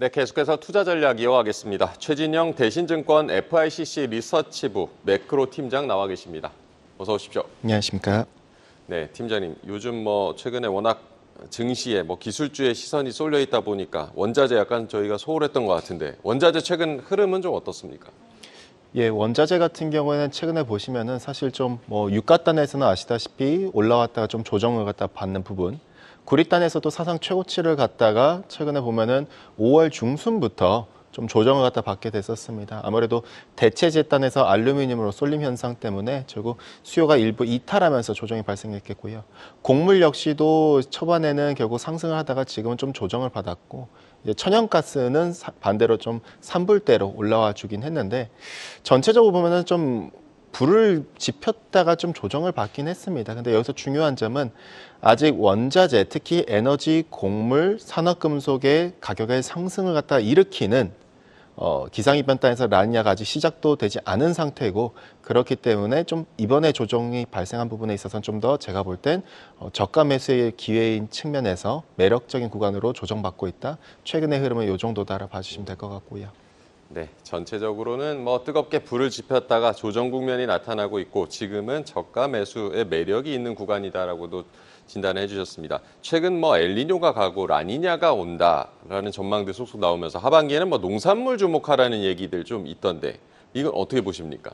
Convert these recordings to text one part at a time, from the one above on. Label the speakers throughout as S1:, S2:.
S1: 네, 계속해서 투자 전략 이어가겠습니다. 최진영 대신증권 FICC 리서치부 매크로 팀장 나와 계십니다. 어서 오십시오.
S2: 안녕하십니까.
S1: 네, 팀장님. 요즘 최근에 워낙 증시에 기술주의 시선이 쏠려 있다 보니까 원자재 약간 저희가 소홀했던 것 같은데 원자재 최근 흐름은 좀 어떻습니까?
S2: 예, 원자재 같은 경우에는 최근에 보시면은 사실 좀 유가단에서는 아시다시피 올라왔다가 좀 조정을 갖다 받는 부분. 구리단에서도 사상 최고치를 갖다가 최근에 보면은 5월 중순부터 좀 조정을 갖다 받게 됐었습니다. 아무래도 대체재단에서 알루미늄으로 쏠림 현상 때문에 결국 수요가 일부 이탈하면서 조정이 발생했겠고요. 곡물 역시도 초반에는 결국 상승을 하다가 지금은 좀 조정을 받았고 이제 천연가스는 반대로 좀 산불대로 올라와 주긴 했는데 전체적으로 보면은 좀 불을 지폈다가 좀 조정을 받긴 했습니다. 근데 여기서 중요한 점은 아직 원자재, 특히 에너지, 곡물, 산업금속의 가격의 상승을 갖다 일으키는 기상이변단에서 라니냐가 아직 시작도 되지 않은 상태고 그렇기 때문에 좀 이번에 조정이 발생한 부분에 있어서는 좀 더 제가 볼 땐 저가 매수의 기회인 측면에서 매력적인 구간으로 조정받고 있다. 최근의 흐름은 이 정도다라 봐주시면 될 것 같고요.
S1: 네, 전체적으로는 뜨겁게 불을 지폈다가 조정 국면이 나타나고 있고 지금은 저가 매수의 매력이 있는 구간이다라고도 진단을 해주셨습니다. 최근 엘니뇨가 가고 라니냐가 온다라는 전망들 속속 나오면서 하반기에는 농산물 주목하라는 얘기들 좀 있던데 이건 어떻게 보십니까?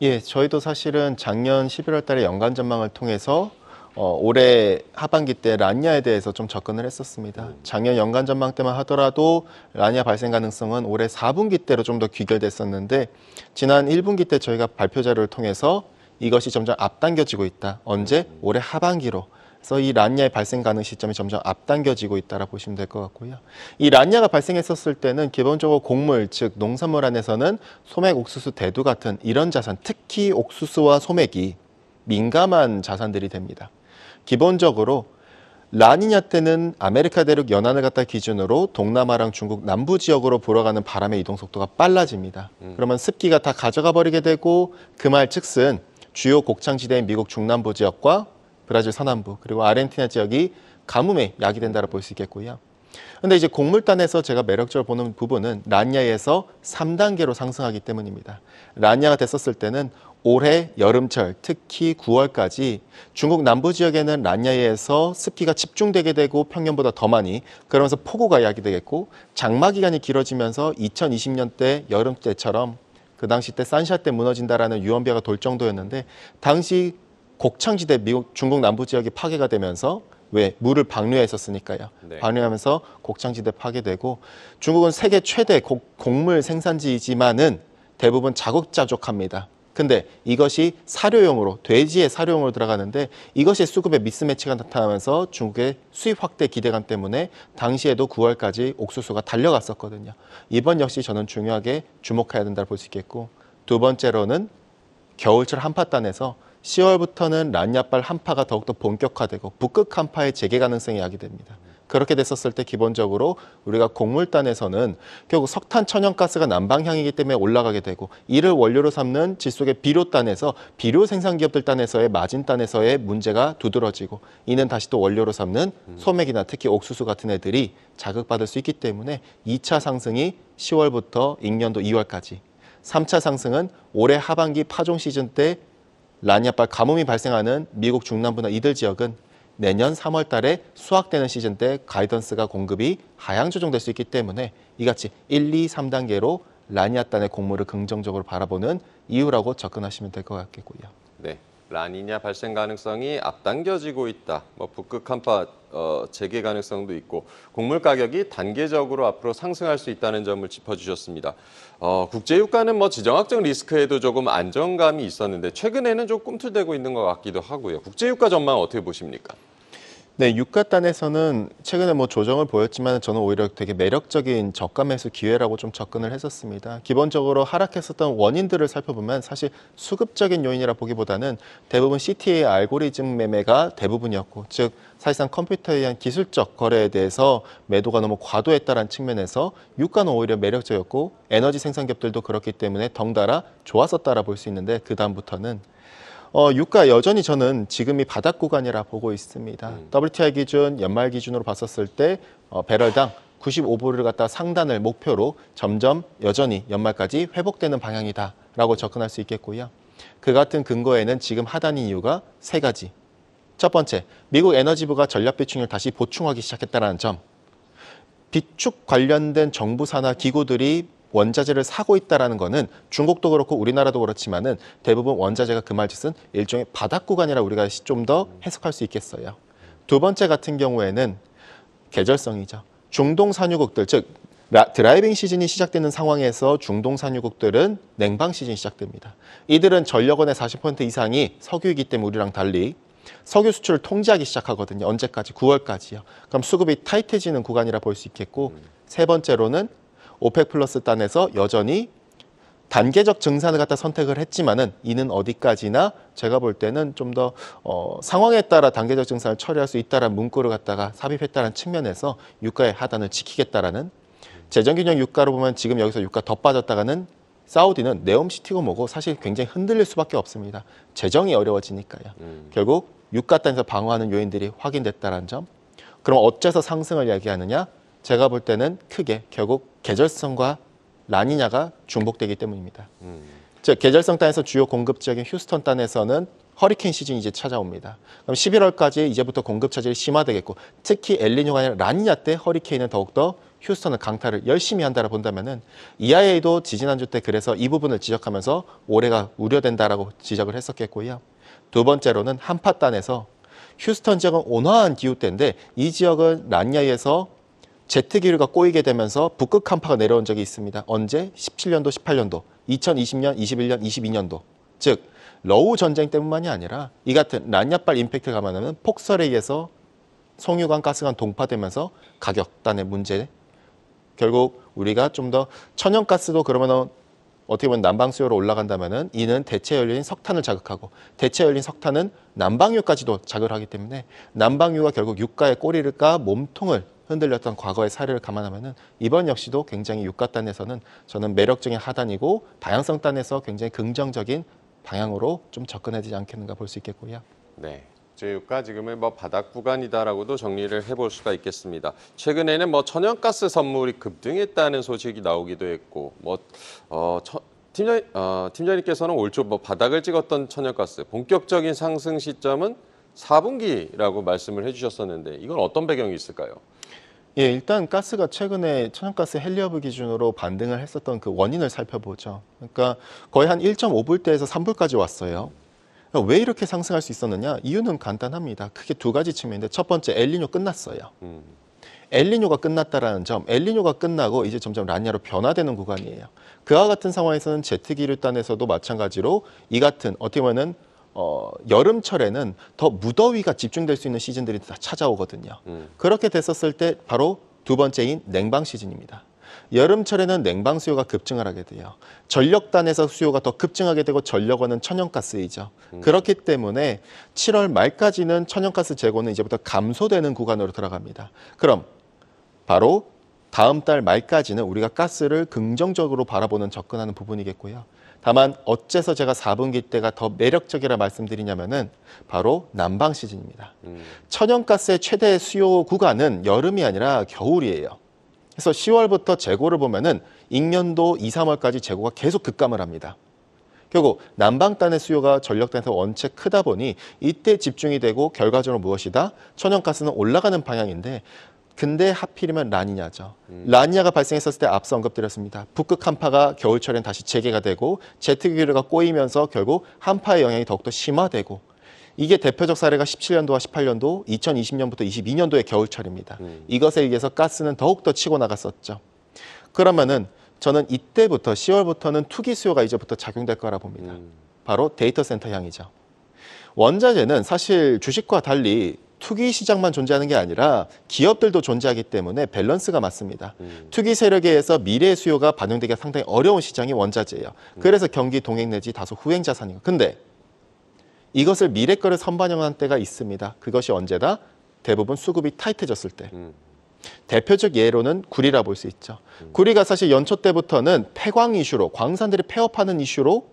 S2: 예, 저희도 사실은 작년 11월 달에 연간 전망을 통해서 올해 하반기 때 라니냐에 대해서 좀 접근을 했었습니다. 작년 연간 전망 때만 하더라도 라니냐 발생 가능성은 올해 4분기 때로 좀 더 귀결됐었는데 지난 1분기 때 저희가 발표 자료를 통해서 이것이 점점 앞당겨지고 있다. 언제? 올해 하반기로. 그래서 이 라니냐의 발생 가능 시점이 점점 앞당겨지고 있다라 보시면 될 것 같고요. 이 라니냐가 발생했었을 때는 기본적으로 곡물, 즉 농산물 안에서는 소맥, 옥수수, 대두 같은 이런 자산, 특히 옥수수와 소맥이 민감한 자산들이 됩니다. 기본적으로 라니냐 때는 아메리카 대륙 연안을 갖다 기준으로 동남아랑 중국 남부 지역으로 불어가는 바람의 이동 속도가 빨라집니다. 그러면 습기가 다 가져가 버리게 되고 그 말 즉슨 주요 곡창지대인 미국 중남부 지역과 브라질 서남부 그리고 아르헨티나 지역이 가뭄에 야기된다고 볼 수 있겠고요. 근데 이제 곡물단에서 제가 매력적으로 보는 부분은 라니냐에서 3단계로 상승하기 때문입니다. 라니냐가 됐었을 때는 올해 여름철, 특히 9월까지 중국 남부 지역에는 라니냐에서 습기가 집중되게 되고 평년보다 더 많이 그러면서 폭우가 야기되겠고 장마 기간이 길어지면서 2020년 때 여름 때처럼 그 당시 때 산샤 때 무너진다라는 유언비어가 돌 정도였는데 당시 곡창지대 미국 중국 남부 지역이 파괴가 되면서 왜? 물을 방류했었으니까요.
S1: 네.
S2: 방류하면서 곡창지대 파괴되고 중국은 세계 최대 곡물 생산지이지만은 대부분 자급자족합니다. 근데 이것이 사료용으로 돼지의 사료용으로 들어가는데 이것이 수급의 미스매치가 나타나면서 중국의 수입 확대 기대감 때문에 당시에도 9월까지 옥수수가 달려갔었거든요. 이번 역시 저는 중요하게 주목해야 된다고 볼 수 있겠고 두 번째로는 겨울철 한파단에서 10월부터는 라니냐발 한파가 더욱더 본격화되고 북극 한파의 재개 가능성이 야기됩니다. 그렇게 됐었을 때 기본적으로 우리가 곡물단에서는 결국 석탄 천연가스가 남방향이기 때문에 올라가게 되고 이를 원료로 삼는 질소의 비료단에서 비료 생산 기업들 단에서의 마진단에서의 문제가 두드러지고 이는 다시 또 원료로 삼는 소맥이나 특히 옥수수 같은 애들이 자극받을 수 있기 때문에 2차 상승이 10월부터 익년도 2월까지 3차 상승은 올해 하반기 파종 시즌 때 라니냐발 가뭄이 발생하는 미국 중남부나 이들 지역은 내년 3월 달에 수확되는 시즌 때 가이던스가 공급이 하향 조정될 수 있기 때문에 이같이 1, 2, 3단계로 라니냐단의 곡물을 긍정적으로 바라보는 이유라고 접근하시면 될 것 같겠고요.
S1: 네, 라니냐 발생 가능성이 앞당겨지고 있다. 북극 한파 재개 가능성도 있고 곡물 가격이 단계적으로 앞으로 상승할 수 있다는 점을 짚어주셨습니다. 국제유가는 지정학적 리스크에도 조금 안정감이 있었는데 최근에는 좀 꿈틀대고 있는 것 같기도 하고요. 국제유가 전망 어떻게 보십니까?
S2: 네, 유가단에서는 최근에 조정을 보였지만 저는 오히려 되게 매력적인 저가 매수 기회라고 좀 접근을 했었습니다. 기본적으로 하락했었던 원인들을 살펴보면 사실 수급적인 요인이라 보기보다는 대부분 CTA 알고리즘 매매가 대부분이었고 즉 사실상 컴퓨터에 의한 기술적 거래에 대해서 매도가 너무 과도했다는 측면에서 유가는 오히려 매력적이었고 에너지 생산 기업들도 그렇기 때문에 덩달아 좋았었다라 볼 수 있는데 그 다음부터는 유가 여전히 저는 지금이 바닥 구간이라 보고 있습니다. WTI 기준, 연말 기준으로 봤었을 때 배럴당 95불을 갖다 상단을 목표로 점점 여전히 연말까지 회복되는 방향이다라고 접근할 수 있겠고요. 그 같은 근거에는 지금 하단인 이유가 세 가지. 첫 번째, 미국 에너지부가 전략 비축률 다시 보충하기 시작했다는 점. 비축 관련된 정부 산하 기구들이 원자재를 사고 있다는 거는 중국도 그렇고 우리나라도 그렇지만은 대부분 원자재가 그 말뜻은 일종의 바닥 구간이라 우리가 좀 더 해석할 수 있겠어요. 두 번째 같은 경우에는 계절성이죠. 중동 산유국들, 즉 드라이빙 시즌이 시작되는 상황에서 중동 산유국들은 냉방 시즌이 시작됩니다. 이들은 전력원의 40% 이상이 석유이기 때문에 우리랑 달리 석유 수출을 통제하기 시작하거든요. 언제까지? 9월까지요. 그럼 수급이 타이트해지는 구간이라 볼 수 있겠고 세 번째로는 오펙 플러스 단에서 여전히 단계적 증산을 갖다 선택을 했지만은 이는 어디까지나 제가 볼 때는 좀 더 상황에 따라 단계적 증산을 처리할 수 있다라는 문구를 갖다가 삽입했다는 측면에서 유가의 하단을 지키겠다라는 재정균형 유가로 보면 지금 여기서 유가 더 빠졌다가는 사우디는 네옴시티고 뭐고 사실 굉장히 흔들릴 수밖에 없습니다. 재정이 어려워지니까요. 결국 유가 단에서 방어하는 요인들이 확인됐다는 점. 그럼 어째서 상승을 이야기하느냐? 제가 볼 때는 크게 결국 계절성과 라니냐가 중복되기 때문입니다. 즉 계절성 단에서 주요 공급 지역인 휴스턴 단에서는 허리케인 시즌이 이제 찾아옵니다. 그럼 11월까지 이제부터 공급 차질이 심화되겠고 특히 엘니뇨가 아니라 라니냐 때 허리케인은 더욱더 휴스턴은 강타를 열심히 한다라 본다면은 EIA도 지지난주 때 그래서 이 부분을 지적하면서 올해가 우려된다라고 지적을 했었겠고요. 두 번째로는 한파 단에서 휴스턴 지역은 온화한 기후 때인데 이 지역은 라니냐에서 제트 기류가 꼬이게 되면서 북극 한파가 내려온 적이 있습니다. 언제? 17년도, 18년도, 2020년, 21년, 22년도. 즉 러우 전쟁 때문만이 아니라 이 같은 라니냐발 임팩트가 감안하면 폭설에 의해서 송유관, 가스관 동파되면서 가격단의 문제. 결국 우리가 좀 더 천연가스도 그러면은 어떻게 보면 난방 수요로 올라간다면은 이는 대체 연료인 석탄을 자극하고 대체 연료인 석탄은 난방유까지도 자극을 하기 때문에 난방유가 결국 유가의 꼬리가 몸통을 흔들렸던 과거의 사례를 감안하면은 이번 역시도 굉장히 유가 단에서는 저는 매력적인 하단이고 다양성 단에서 굉장히 긍정적인 방향으로 좀 접근해야 되지 않겠는가 볼 수 있겠고요.
S1: 네. 유가 지금은 바닥 구간이다라고도 정리를 해볼 수가 있겠습니다. 최근에는 천연가스 선물이 급등했다는 소식이 나오기도 했고, 팀장님께서는 올 초 바닥을 찍었던 천연가스 본격적인 상승 시점은 4분기라고 말씀을 해주셨었는데 이건 어떤 배경이 있을까요?
S2: 예, 일단 가스가 최근에 천연가스 헨리허브 기준으로 반등을 했었던 그 원인을 살펴보죠. 그러니까 거의 한 1.5불대에서 3불까지 왔어요. 왜 이렇게 상승할 수 있었느냐? 이유는 간단합니다. 크게 두 가지 측면인데 첫 번째 엘니뇨 끝났어요. 엘니뇨가 끝났다라는 점, 엘니뇨가 끝나고 이제 점점 라니냐로 변화되는 구간이에요. 그와 같은 상황에서는 제트기류단에서도 마찬가지로 이 같은 어떻게 보면은 여름철에는 더 무더위가 집중될 수 있는 시즌들이 다 찾아오거든요. 그렇게 됐었을 때 바로 두 번째인 냉방 시즌입니다. 여름철에는 냉방 수요가 급증을 하게 돼요. 전력단에서 수요가 더 급증하게 되고 전력원은 천연가스이죠. 그렇기 때문에 7월 말까지는 천연가스 재고는 이제부터 감소되는 구간으로 들어갑니다. 그럼 바로 다음 달 말까지는 우리가 가스를 긍정적으로 바라보는 접근하는 부분이겠고요. 다만 어째서 제가 4분기 때가 더 매력적이라 말씀드리냐면은 바로 난방 시즌입니다. 천연가스의 최대 수요 구간은 여름이 아니라 겨울이에요. 그래서 10월부터 재고를 보면은 익년도 2, 3월까지 재고가 계속 급감을 합니다. 결국 난방단의 수요가 전력단에서 원체 크다 보니 이때 집중이 되고 결과적으로 무엇이다? 천연가스는 올라가는 방향인데 근데 하필이면 라니냐죠. 라니냐가 발생했었을 때 앞서 언급드렸습니다. 북극 한파가 겨울철엔 다시 재개가 되고 제트기류가 꼬이면서 결국 한파의 영향이 더욱더 심화되고 이게 대표적 사례가 17년도와 18년도, 2020년부터 22년도의 겨울철입니다. 이것에 의해서 가스는 더욱더 치고 나갔었죠. 그러면은 저는 이때부터 10월부터는 투기 수요가 이제부터 작용될 거라 봅니다. 바로 데이터 센터 향이죠. 원자재는 사실 주식과 달리 투기 시장만 존재하는 게 아니라 기업들도 존재하기 때문에 밸런스가 맞습니다. 투기 세력에 의해서 미래 수요가 반영되기가 상당히 어려운 시장이 원자재예요. 그래서 경기 동행 내지 다소 후행 자산이고. 근데 이것을 미래 거를 선반영한 때가 있습니다. 그것이 언제다? 대부분 수급이 타이트해졌을 때. 대표적 예로는 구리라 볼 수 있죠. 구리가 사실 연초 때부터는 폐광 이슈로 광산들이 폐업하는 이슈로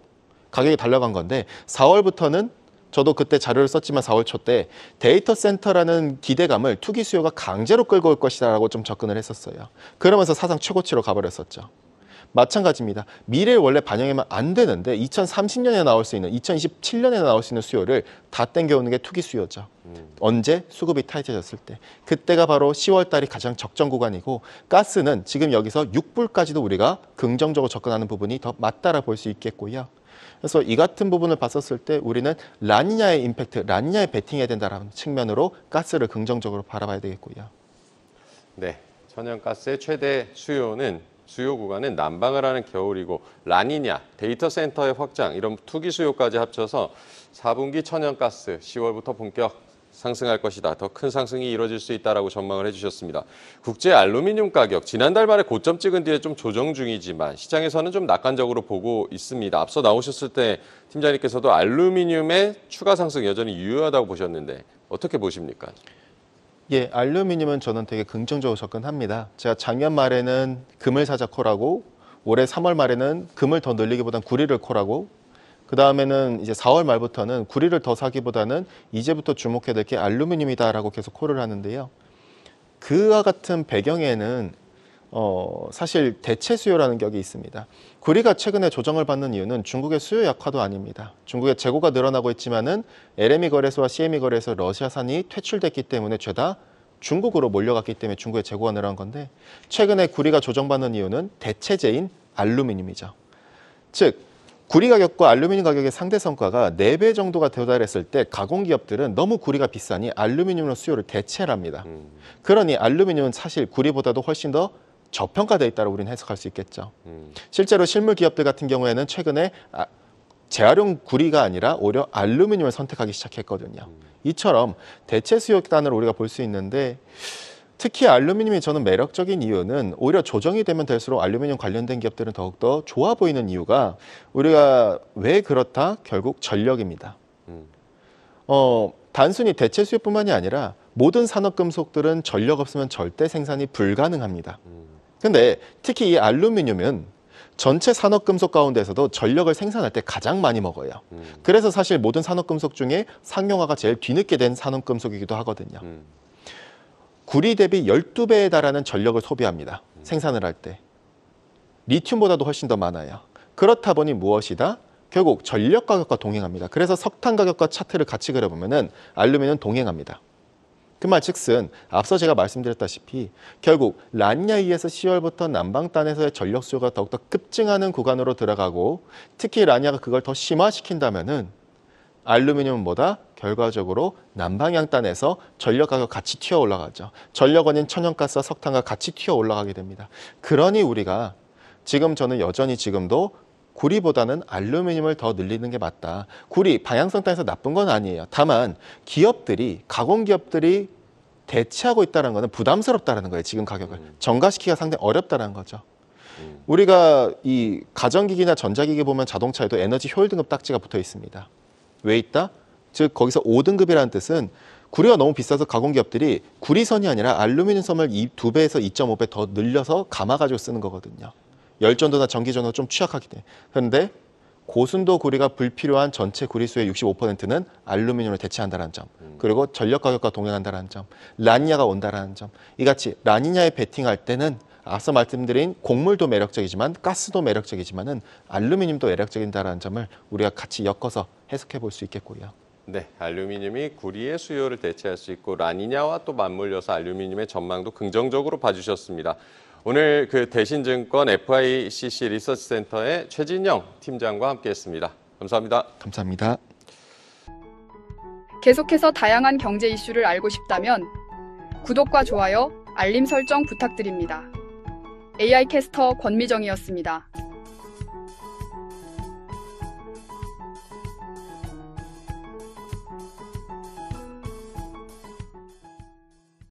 S2: 가격이 달려간 건데 4월부터는 저도 그때 자료를 썼지만 4월 초 때 데이터 센터라는 기대감을 투기 수요가 강제로 끌고 올 것이다라고 좀 접근을 했었어요. 그러면서 사상 최고치로 가버렸었죠. 마찬가지입니다. 미래를 원래 반영하면 안 되는데 2030년에 나올 수 있는, 2027년에 나올 수 있는 수요를 다 땡겨오는 게 투기 수요죠. 언제? 수급이 타이트해졌을 때. 그때가 바로 10월 달이 가장 적정 구간이고 가스는 지금 여기서 6불까지도 우리가 긍정적으로 접근하는 부분이 더 맞다라 볼 수 있겠고요. 그래서 이 같은 부분을 봤었을 때 우리는 라니냐의 임팩트, 라니냐에 베팅해야 된다는 측면으로 가스를 긍정적으로 바라봐야 되겠고요.
S1: 네, 천연가스의 최대 수요 구간은 난방을 하는 겨울이고 라니냐, 데이터 센터의 확장, 이런 투기 수요까지 합쳐서 4분기 천연가스 10월부터 본격 상승할 것이다. 더 큰 상승이 이뤄질 수 있다라고 전망을 해주셨습니다. 국제 알루미늄 가격, 지난달 말에 고점 찍은 뒤에 좀 조정 중이지만 시장에서는 좀 낙관적으로 보고 있습니다. 앞서 나오셨을 때 팀장님께서도 알루미늄의 추가 상승 여전히 유효하다고 보셨는데 어떻게 보십니까?
S2: 예, 알루미늄은 저는 되게 긍정적으로 접근합니다. 제가 작년 말에는 금을 사자 콜하고 올해 3월 말에는 금을 더 늘리기보단 구리를 콜하고 그 다음에는 이제 4월 말부터는 구리를 더 사기보다는 이제부터 주목해야 될 게 알루미늄이다라고 계속 콜을 하는데요. 그와 같은 배경에는 사실 대체 수요라는 격이 있습니다. 구리가 최근에 조정을 받는 이유는 중국의 수요 약화도 아닙니다. 중국의 재고가 늘어나고 있지만은 LME 거래소와 CME 거래소 러시아산이 퇴출됐기 때문에 죄다 중국으로 몰려갔기 때문에 중국의 재고가 늘어난 건데 최근에 구리가 조정받는 이유는 대체재인 알루미늄이죠. 즉 구리 가격과 알루미늄 가격의 상대 성과가 4배 정도가 도달했을 때 가공기업들은 너무 구리가 비싸니 알루미늄으로 수요를 대체를 합니다. 그러니 알루미늄은 사실 구리보다도 훨씬 더 저평가되어 있다고 우리는 해석할 수 있겠죠. 실제로 실물 기업들 같은 경우에는 최근에 재활용 구리가 아니라 오히려 알루미늄을 선택하기 시작했거든요. 이처럼 대체 수요단을 우리가 볼 수 있는데 특히 알루미늄이 저는 매력적인 이유는 오히려 조정이 되면 될수록 알루미늄 관련된 기업들은 더욱더 좋아 보이는 이유가 우리가 왜 그렇다? 결국 전력입니다. 단순히 대체 수요뿐만이 아니라 모든 산업금속들은 전력 없으면 절대 생산이 불가능합니다. 근데 특히 이 알루미늄은 전체 산업금속 가운데서도 전력을 생산할 때 가장 많이 먹어요. 그래서 사실 모든 산업금속 중에 상용화가 제일 뒤늦게 된 산업금속이기도 하거든요. 구리 대비 12배에 달하는 전력을 소비합니다. 생산을 할 때. 리튬보다도 훨씬 더 많아요. 그렇다 보니 무엇이다? 결국 전력 가격과 동행합니다. 그래서 석탄 가격과 차트를 같이 그려보면 알루미늄은 동행합니다. 그 말 즉슨 앞서 제가 말씀드렸다시피 결국 라니냐이에서 10월부터 남방단에서의 전력 수요가 더욱더 급증하는 구간으로 들어가고 특히 라니냐가 그걸 더 심화시킨다면은 알루미늄은 뭐다? 결과적으로 남방향단에서 전력 가격 같이 튀어 올라가죠. 전력원인 천연가스와 석탄과 같이 튀어 올라가게 됩니다. 그러니 우리가 지금 저는 여전히 지금도 구리보다는 알루미늄을 더 늘리는 게 맞다. 구리 방향성 단에서 나쁜 건 아니에요. 다만 기업들이 가공기업들이 대체하고 있다는 것은 부담스럽다는 거예요. 지금 가격을 정가시키기가 상당히 어렵다는 거죠. 우리가 이 가전기기나 전자기기 보면 자동차에도 에너지 효율 등급 딱지가 붙어 있습니다. 왜 있다? 즉 거기서 5등급이라는 뜻은 구리가 너무 비싸서 가공기업들이 구리선이 아니라 알루미늄 선을 2배에서 2.5배 더 늘려서 감아가지고 쓰는 거거든요. 열전도나 전기전도 좀 취약하기 때문에. 그런데 고순도 구리가 불필요한 전체 구리 수의 65%는 알루미늄을 대체한다는 점, 그리고 전력 가격과 동행한다는 점, 라니냐가 온다는 점, 이같이 라니냐에 베팅할 때는 앞서 말씀드린 곡물도 매력적이지만 가스도 매력적이지만은 알루미늄도 매력적이다라는 점을 우리가 같이 엮어서 해석해 볼 수 있겠고요.
S1: 네, 알루미늄이 구리의 수요를 대체할 수 있고 라니냐와 또 맞물려서 알루미늄의 전망도 긍정적으로 봐주셨습니다. 오늘 그 대신증권 FICC 리서치센터의 최진영 팀장과 함께했습니다. 감사합니다.
S2: 감사합니다.
S3: 계속해서 다양한 경제 이슈를 알고 싶다면 구독과 좋아요, 알림 설정 부탁드립니다. AI 캐스터 권미정이었습니다.